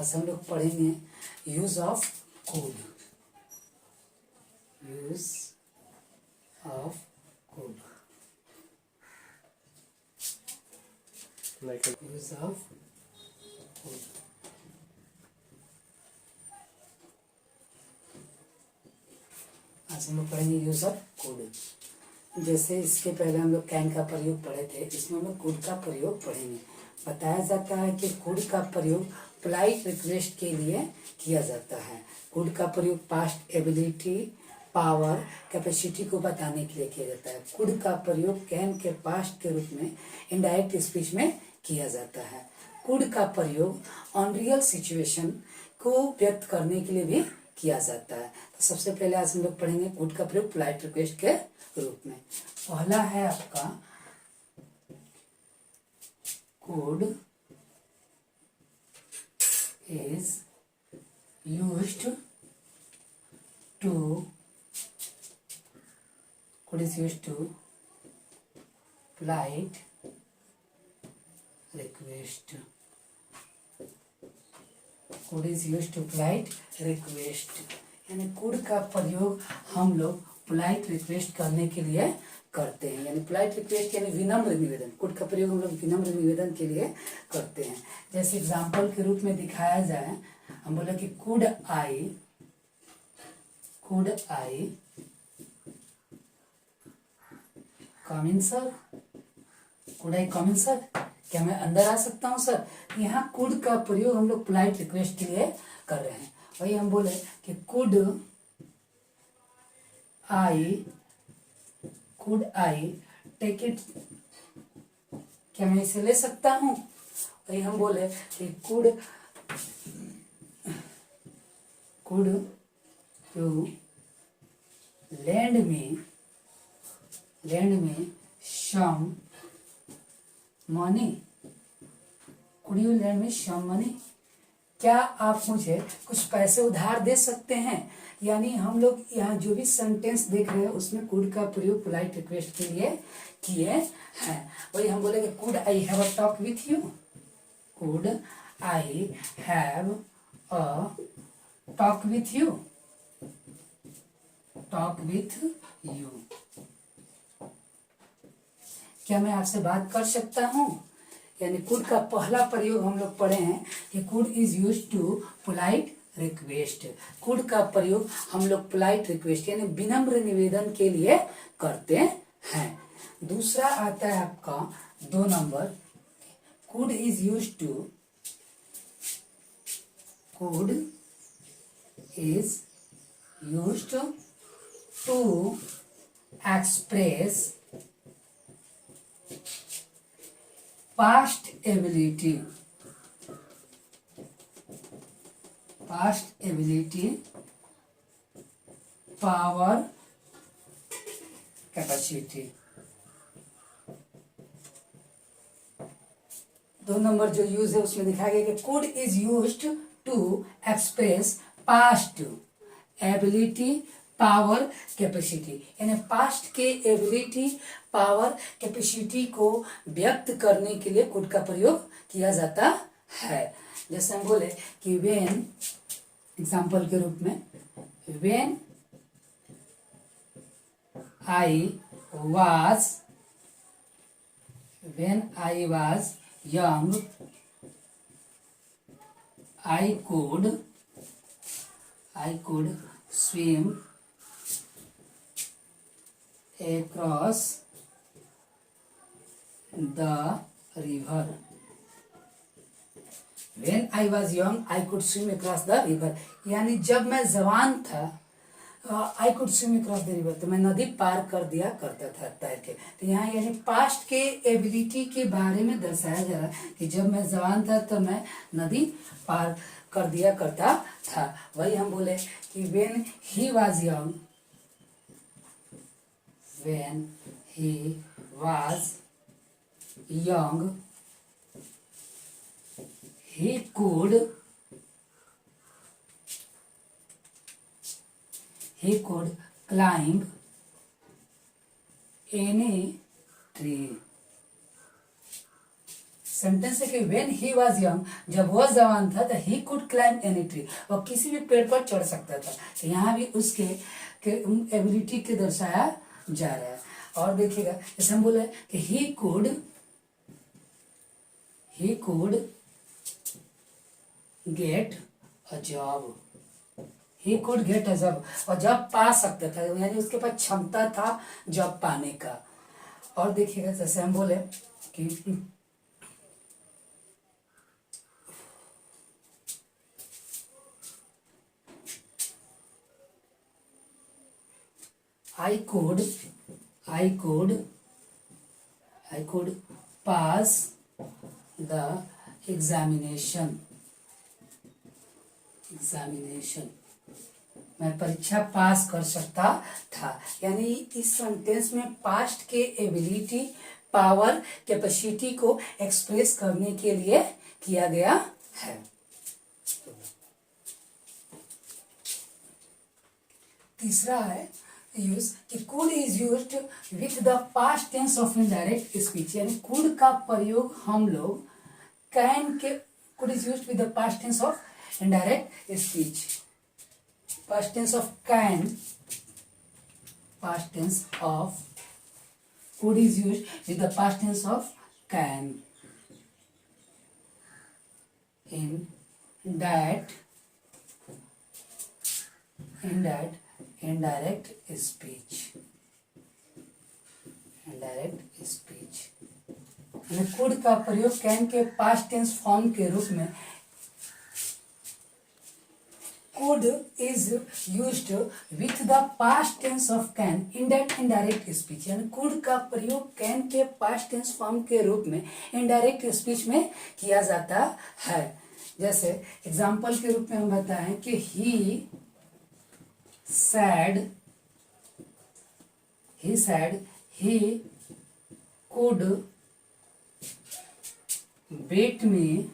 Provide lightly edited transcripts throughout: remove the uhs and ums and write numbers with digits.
आज हम लोग पढ़ेंगे use of code. Use of code, use of code. आज हम लोग पढ़ेंगे यूज ऑफ कोड। जैसे इसके पहले हम लोग कैन का प्रयोग पढ़े थे, इसमें हम लोग कोड का प्रयोग पढ़ेंगे। बताया जाता है कि कोड का प्रयोग पोलाइट रिक्वेस्ट के लिए किया जाता है। कोड का प्रयोग पास्ट एबिलिटी, पावर, कैपेसिटी को बताने के लिए किया जाता है। कोड का प्रयोग कैन के पास्ट के रूप में इनडायरेक्ट स्पीच में किया जाता है। कोड का प्रयोग अनरियल सिचुएशन को व्यक्त करने के लिए भी किया जाता है। तो सबसे पहले आज हम लोग पढ़ेंगे कोड का प्रयोग पोलाइट रिक्वेस्ट के रूप में। पहला है आपका code is used to polite request. Code is use to polite request, यानी कोड का प्रयोग हम लोग पोलाइट रिक्वेस्ट करने के लिए करते हैं। यानी पोलाइट रिक्वेस्ट यानी विनम्र निवेदन। कोड का प्रयोग हम लोग विनम्र निवेदन के लिए करते हैं। जैसे एग्जाम्पल के रूप में दिखाया जाए, हम बोले कि could I come in sir. Could I come in sir, क्या मैं अंदर आ सकता हूँ सर? यहाँ कुड का प्रयोग हम लोग पोलाइट रिक्वेस्ट के लिए कर रहे हैं। वही हम बोले कि कुड आई टेक इट, क्या मैं इसे ले सकता हूँ? वही हम बोले कि could you lend me some money. Could you lend me some money, क्या आप मुझे कुछ पैसे उधार दे सकते हैं? यानी हम लोग यहाँ जो भी सेंटेंस देख रहे हैं उसमें कुड का प्रयोग पोलाइट रिक्वेस्ट के लिए किए हैं। वही हम बोलेंगे could I have a talk with you. Could I have a talk with you. Talk with you, क्या मैं आपसे बात कर सकता हूँ? यानी कुड का पहला प्रयोग हम लोग पढ़े हैं कि could is use to polite request. Could का प्रयोग हम लोग पोलाइट रिक्वेस्ट यानी विनम्र निवेदन के लिए करते हैं। दूसरा आता है आपका 2 number, could is use to express past ability, power, capacity। 2 number जो यूज है उसमें दिखाया गया कि could is used to express past ability, power, capacity. यानी पास्ट के एबिलिटी, पावर, कैपेसिटी को व्यक्त करने के लिए कोड का प्रयोग किया जाता है। जैसे हम बोले कि व्हेन, एग्जाम्पल के रूप में, when I was young I could swim across the river। When I was young, I could swim across the river। यानी जब मैं जवान था, I could swim across the river, तो मैं नदी पार कर दिया करता था तैर के। तो यहाँ यानी पास्ट के एबिलिटी के बारे में दर्शाया जा रहा है कि जब मैं जवान था तो मैं नदी पार कर दिया करता था। वही हम बोले कि when he was young, he could climb any tree। Sentence है कि व्हेन ही वाज यंग, जब वह जवान था, तो he could climb any tree, वह किसी भी पेड़ पर चढ़ सकता था। तो यहाँ भी उसके एबिलिटी के दर्शाया जा रहा है। और देखिएगा जैसे हम बोले कि he could get a job, he could get a job, और जॉब पा सकता था, यानी उसके पास क्षमता था जॉब पाने का। और देखिएगा जैसे हम बोले कि I could pass the examination, मैं परीक्षा पास कर सकता था। यानी इस सेंटेंस में पास्ट के एबिलिटी, पावर, कैपेसिटी को एक्सप्रेस करने के लिए किया गया है। तीसरा है यूज कि could is used with the past tense of indirect speech, यानी कुड का प्रयोग हम लोग कैन के, could is used with the past tense of indirect speech, past tense of can, past tense of could is used with the past tense of can in that indirect speech, could का प्रयोग can के past tense form के रूप में, could is used with the past tense of can in that indirect speech, यानी could का प्रयोग can के past tense form के रूप में indirect speech में किया जाता है। जैसे एग्जाम्पल के रूप में हम बताएं कि he said he could beat me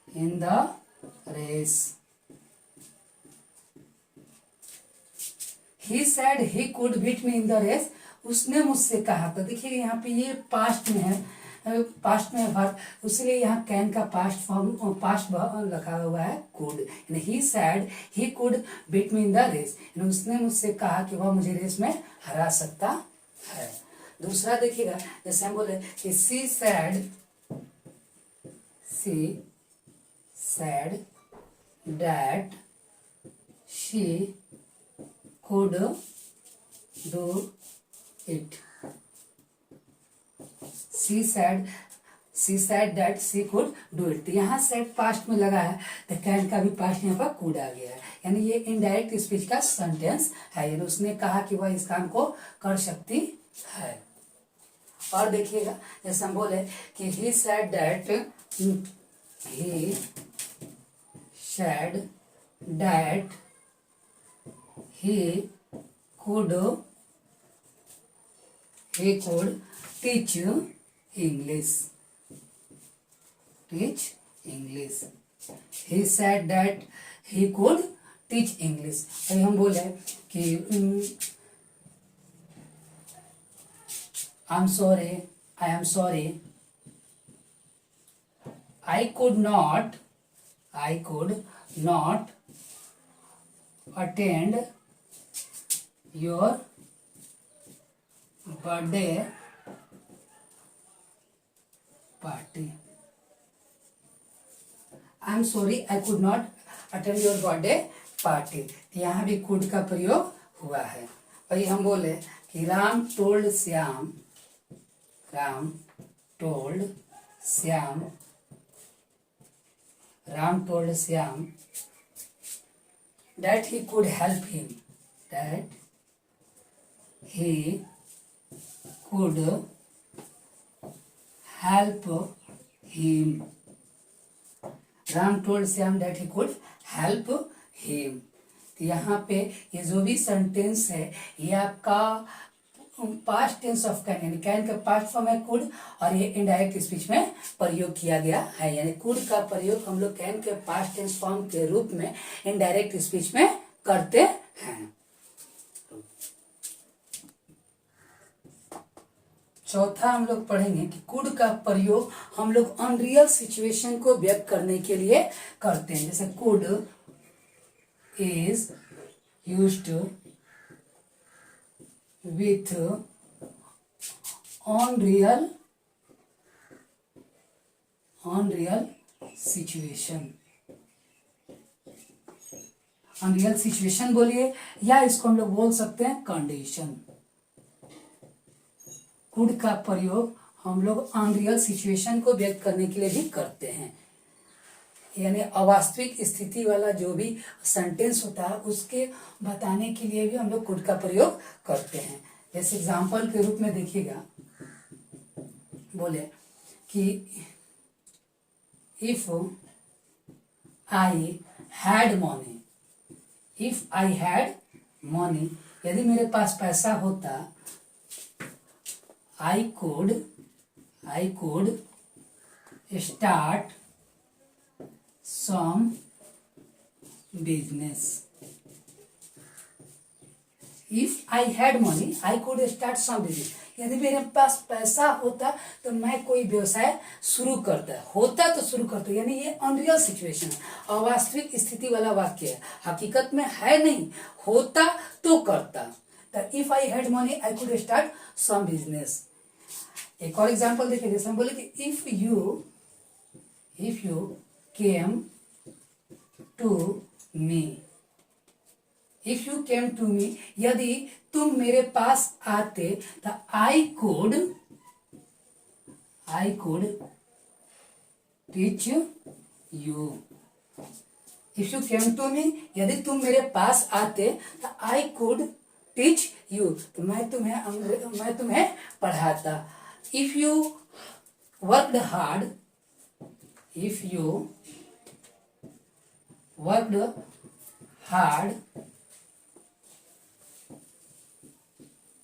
in the race, he said he could beat me in the race, उसने मुझसे कहा। तो देखिए यहाँ पे ये पास्ट में है, पास्ट में वर्ब, इसलिए यहाँ कैन का पास्ट फॉर्म, पास्ट लगा हुआ है कुड, यानी he said he could beat me in the race, यानी उसने मुझसे कहा कि वह मुझे रेस में हरा सकता है। दूसरा देखिएगा जैसे हम बोले कि सी sad that she could do it, she said that she could do it। यहाँ said पास्ट में लगा है, तो कैन का भी पास्ट यहाँ पर could आ गया है, यानी ये इनडायरेक्ट स्पीच का सेंटेंस है, यानी उसने कहा कि वह इस काम को कर सकती है। और देखिएगा जैसे हम बोले कि he said that he could teach English, he said that he could teach English। अभी हम बोले कि I am sorry, I could not attend your birthday party, I am sorry I could not attend your birthday party। यहाँ भी could का प्रयोग हुआ है। और हम बोले कि Ram told Shyam that he could help him, Ram told Shyam that he could help him। तो यहाँ पे ये जो भी सेंटेंस है ये आपका पास्ट टेंस ऑफ कैन, यानी कैन का पास्ट फॉर्म है कुड, और ये इनडायरेक्ट स्पीच में प्रयोग किया गया है, यानी कुड का प्रयोग हम लोग कैन के पास्ट टेंस फॉर्म के रूप में इनडायरेक्ट स्पीच में करते हैं। चौथा हम लोग पढ़ेंगे कि कुड का प्रयोग हम लोग अनरियल सिचुएशन को व्यक्त करने के लिए करते हैं। जैसे could is used with unreal situation. Unreal situation बोलिए या इसको हम लोग बोल सकते हैं कंडीशन। कुड का प्रयोग हम लोग अनरियल सिचुएशन को व्यक्त करने के लिए भी करते हैं, यानी अवास्तविक स्थिति वाला जो भी सेंटेंस होता है उसके बताने के लिए भी हम लोग कुड का प्रयोग करते हैं। जैसे एग्जाम्पल के रूप में देखिएगा, बोले कि इफ आई हैड मनी, यदि मेरे पास पैसा होता, I could start some business. If I had money, I could start some business. यदि मेरे पास पैसा होता तो मैं कोई व्यवसाय शुरू करता, होता तो शुरू करता, यानी ये अनरियल सिचुएशन है, अवास्तविक स्थिति वाला वाक्य है, हकीकत में है नहीं, होता तो करता। If I had money I could start some business. एक और एग्जांपल देखिए, जैसे हम बोले कि if you came to me, यदि तुम मेरे पास आते तो I could teach you. If you came to me, यदि तुम मेरे पास आते तो आई कुड टीच यू, तो मैं तुम्हें पढ़ाता। If you worked hard,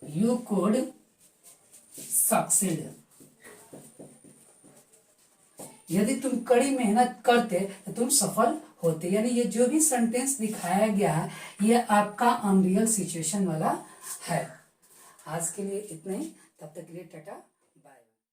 you could succeed. यदि तुम कड़ी मेहनत करते तो तुम सफल होते। यानी ये जो भी सेंटेंस दिखाया गया है ये आपका अनरियल सिचुएशन वाला है। आज के लिए इतना ही, तब तक के लिए टाटा।